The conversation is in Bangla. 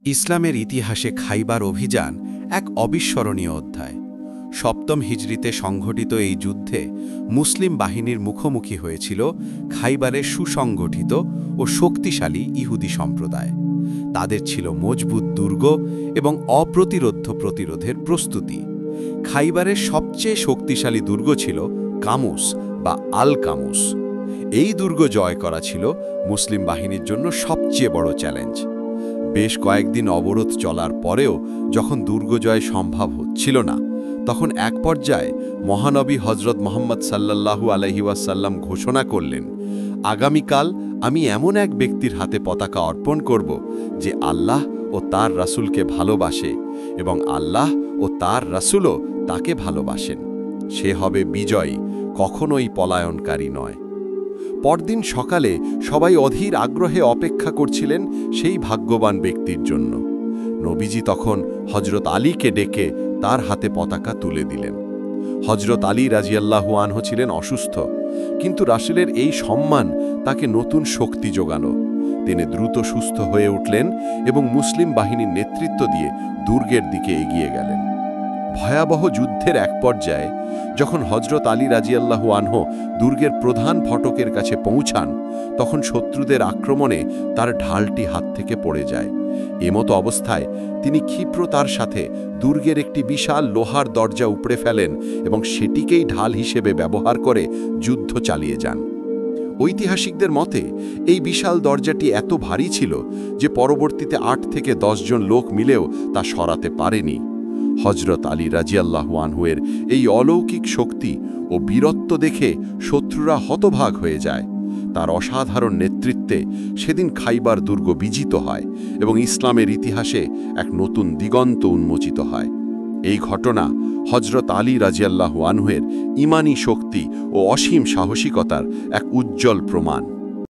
ইসলামের ইতিহাসে খাইবার অভিযান এক অবিস্মরণীয় অধ্যায়। সপ্তম হিজরিতে সংঘটিত এই যুদ্ধে মুসলিম বাহিনীর মুখোমুখি হয়েছিল খাইবারের সুসংগঠিত ও শক্তিশালী ইহুদি সম্প্রদায়। তাদের ছিল মজবুত দুর্গ এবং অপ্রতিরোধ্য প্রতিরোধের প্রস্তুতি। খাইবারের সবচেয়ে শক্তিশালী দুর্গ ছিল কামুস বা আল কামুস। এই দুর্গ জয় করা ছিল মুসলিম বাহিনীর জন্য সবচেয়ে বড় চ্যালেঞ্জ। বেশ কয়েকদিন অবরোধ চলার পরেও যখন দুর্গ জয় সম্ভব হচ্ছিল না, তখন এক পর্যায়ে মহানবী হজরত মুহাম্মদ সাল্লাল্লাহু আলাইহি ওয়াসাল্লাম ঘোষণা করলেন, আগামীকাল আমি এমন এক ব্যক্তির হাতে পতাকা অর্পণ করব যে আল্লাহ ও তার রাসূলকে ভালোবাসে এবং আল্লাহ ও তার রাসূলও তাকে ভালোবাসেন। সে হবে বিজয়ী, কখনোই পলায়নকারী নয়। পরদিন সকালে সবাই অধীর আগ্রহে অপেক্ষা করছিলেন সেই ভাগ্যবান ব্যক্তির জন্য। নবীজি তখন হজরত আলীকে ডেকে তার হাতে পতাকা তুলে দিলেন। হজরত আলী রাজিয়াল্লাহু আনহু ছিলেন অসুস্থ, কিন্তু রাসূলের এই সম্মান তাকে নতুন শক্তি যোগালো। তিনি দ্রুত সুস্থ হয়ে উঠলেন এবং মুসলিম বাহিনীর নেতৃত্ব দিয়ে দুর্গের দিকে এগিয়ে গেলেন। ভয়াবহ যুদ্ধের এক পর্যায়ে যখন হজরত আলী রাজিয়াল্লাহু আনহু দুর্গের প্রধান ফটকের কাছে পৌঁছান, তখন শত্রুদের আক্রমণে তার ঢালটি হাত থেকে পড়ে যায়। এমতো অবস্থায় তিনি ক্ষিপ্রতার সাথে দুর্গের একটি বিশাল লোহার দরজা উপড়ে ফেলেন এবং সেটিকেই ঢাল হিসেবে ব্যবহার করে যুদ্ধ চালিয়ে যান। ঐতিহাসিকদের মতে এই বিশাল দরজাটি এত ভারী ছিল যে পরবর্তীতে ৮ থেকে ১০ জন লোক মিলেও তা সরাতে পারেনি। হজরত আলী রাজিয়াল্লাহু আনহুয়ের এই অলৌকিক শক্তি ও বীরত্ব দেখে শত্রুরা হতভাগ হয়ে যায়। তার অসাধারণ নেতৃত্বে সেদিন খাইবার দুর্গ বিজিত হয় এবং ইসলামের ইতিহাসে এক নতুন দিগন্ত উন্মোচিত হয়। এই ঘটনা হজরত আলী রাজিয়াল্লাহু আনহুয়ের ঈমানী শক্তি ও অসীম সাহসিকতার এক উজ্জ্বল প্রমাণ।